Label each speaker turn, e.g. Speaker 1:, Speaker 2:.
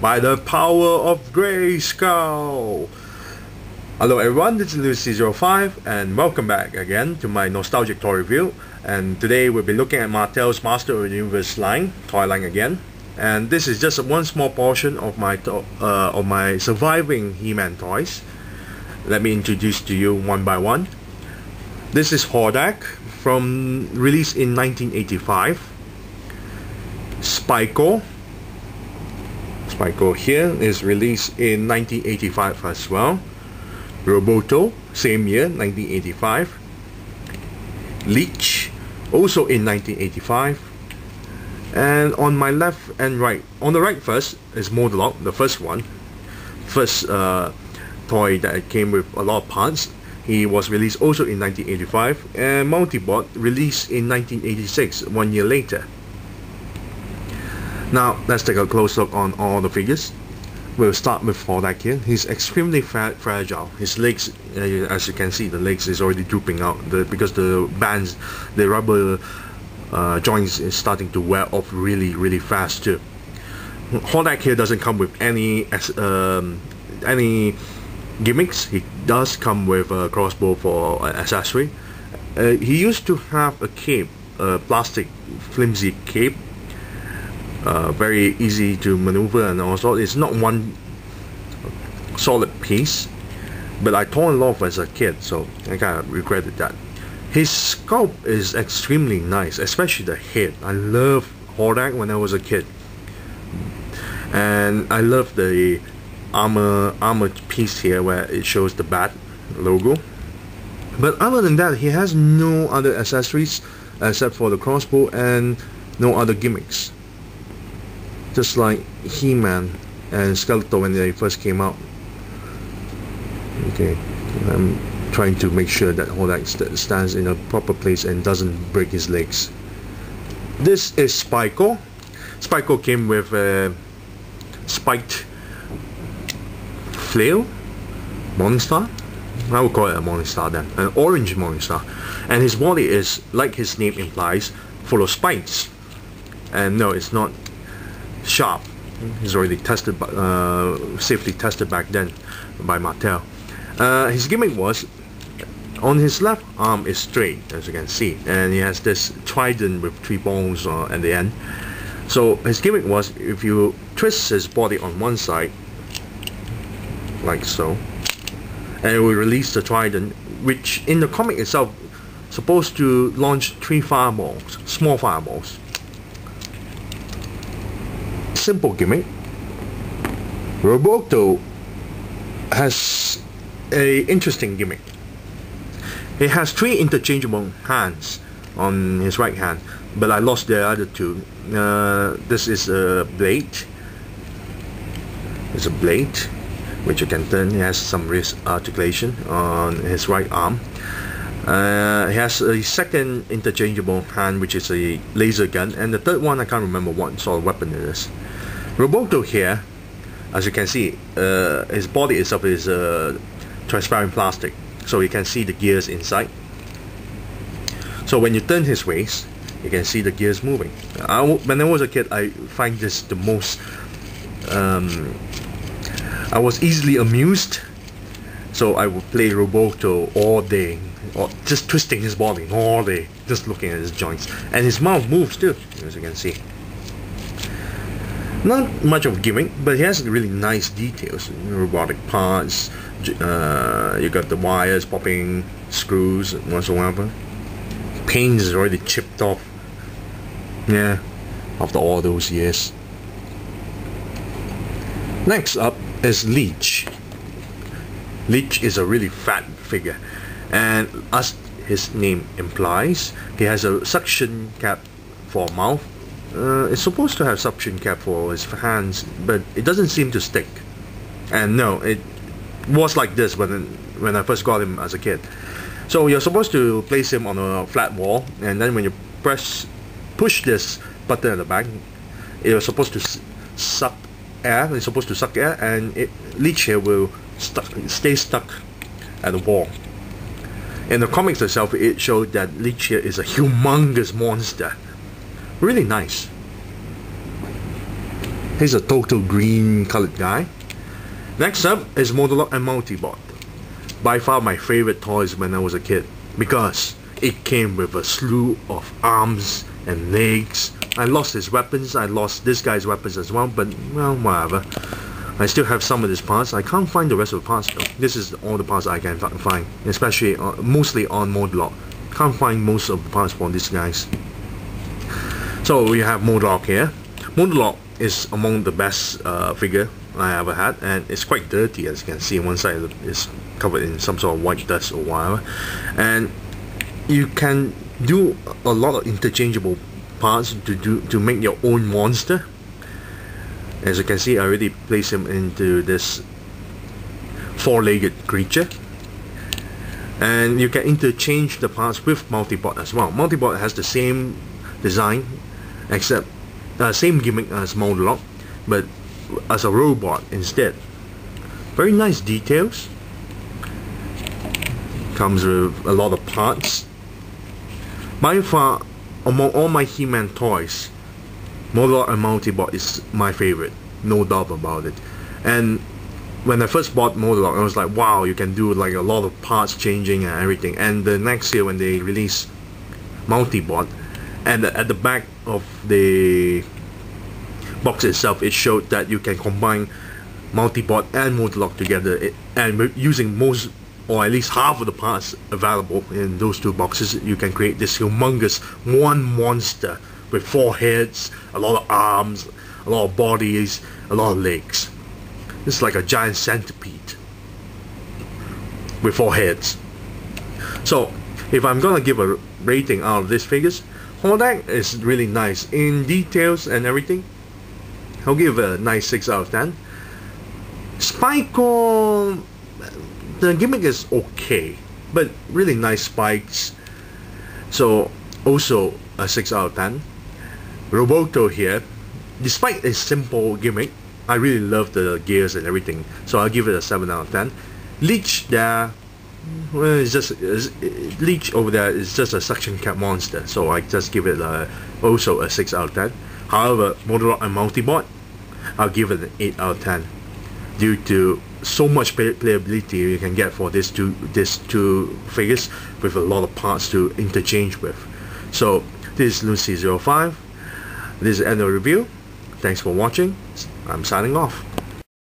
Speaker 1: by the power of Grayskull. Hello everyone, this is Lucy05 and welcome back again to my nostalgic toy review. And today we'll be looking at Mattel's Master of the Universe line, toy line again. And this is just one small portion of my surviving He-Man toys. Let me introduce to you one by one. This is Hordak, from released in 1985. Spikor here is released in 1985 as well. Roboto, same year, 1985. Leech, also in 1985. And on my left and right, on the right first is Modulok, the first one. First toy that came with a lot of parts. He was released also in 1985, and Multibot released in 1986, 1 year later. Now let's take a close look on all the figures. We'll start with Hordak here. He's extremely fragile. His legs, as you can see, the legs is already drooping out because the bands, the rubber joints is starting to wear off really fast too. Hordak here doesn't come with any gimmicks. He does come with a crossbow for accessory. He used to have a cape, a plastic flimsy cape, very easy to maneuver, and also it's not one solid piece, but I tore it off as a kid, so I kind of regretted that. His sculpt is extremely nice, especially the head. I love Hordak when I was a kid, and I love the armor piece here where it shows the bat logo. But other than that, he has no other accessories except for the crossbow and no other gimmicks. Just like He-Man and Skeletor when they first came out. Okay, I'm trying to make sure that Hordak stands in a proper place and doesn't break his legs. This is Spikor. Spikor came with a spiked flail Morningstar. I would call it a Morningstar then, an orange Morningstar, and his body is, like his name implies, full of spikes. And no, it's not sharp. He's already tested, safely tested back then by Mattel. His gimmick was, on his left arm is straight, as you can see, and he has this trident with 3 bones at the end. So his gimmick was, if you twist his body on one side, like so, and it will release the trident, which in the comic itself supposed to launch 3 fireballs, small fireballs. Simple gimmick. Roboto has a interesting gimmick. He has 3 interchangeable hands on his right hand, but I lost the other 2. This is a blade. It's a blade which you can turn. He has some wrist articulation on his right arm. He has a second interchangeable hand, which is a laser gun, and the third one I can't remember what sort of weapon it is. Roboto here, as you can see, his body itself is transparent plastic, so you can see the gears inside. So when you turn his waist, you can see the gears moving. When I was a kid, I find this the most I was easily amused, so I would play Roboto all day, or just twisting his body all day, just looking at his joints. And his mouth moves too, as you can see. Not much of a gimmick, but he has really nice details. Robotic parts, you got the wires popping, screws, whatsoever. Paint is already chipped off. Yeah, after all those years. Next up is Leech. Leech is a really fat figure, and as his name implies, he has a suction cap for mouth. It's supposed to have suction cap for his hands, but it doesn't seem to stick. And no, it was like this when I first got him as a kid. So you're supposed to place him on a flat wall, and then when you push this button at the back, you're supposed to suck air. It's supposed to suck air, and Leech here will stay stuck at the wall. In the comics itself, it showed that Leech here is a humongous monster. Really nice. He's a total green colored guy. Next up is Modulok and Multibot. By far my favorite toys when I was a kid, because it came with a slew of arms and legs. I lost his weapons, I lost this guy's weapons as well, but well, whatever. I still have some of these parts. I can't find the rest of the parts though. This is all the parts I can find, especially mostly on Modulok. Can't find most of the parts for these guys. So we have Modulok here. Modulok is among the best figure I ever had, and it's quite dirty, as you can see. One side is covered in some sort of white dust or whatever, and you can do a lot of interchangeable parts to make your own monster. As you can see, I already placed him into this four-legged creature, and you can interchange the parts with Multibot as well. Multibot has the same design, except same gimmick as Modulok, but as a robot instead. Very nice details. Comes with a lot of parts. By far, among all my He-Man toys, Modulok and Multibot is my favorite, no doubt about it. And when I first bought Modulok, I was like, wow, you can do like a lot of parts changing and everything. And the next year when they released Multibot, and at the back of the box itself, it showed that you can combine Multibot and Modulok together, and using most or at least half of the parts available in those two boxes, you can create this humongous one monster with 4 heads, a lot of arms, a lot of bodies, a lot of legs. This is like a giant centipede with 4 heads. So if I'm gonna give a rating out of these figures, Hordak is really nice in details and everything. I'll give a nice 6 out of 10. Spikor, the gimmick is okay, but really nice spikes, so also a 6 out of 10. Roboto here, despite a simple gimmick, I really love the gears and everything, so I'll give it a 7 out of 10. Leech there, well, Leech over there is just a suction cap monster, so I just give it also a 6 out of 10. However, Modulok and Multibot, I'll give it an 8 out of 10, due to so much playability you can get for these two figures with a lot of parts to interchange with. So this is Lucy05. This is the end of the review. Thanks for watching. I'm signing off.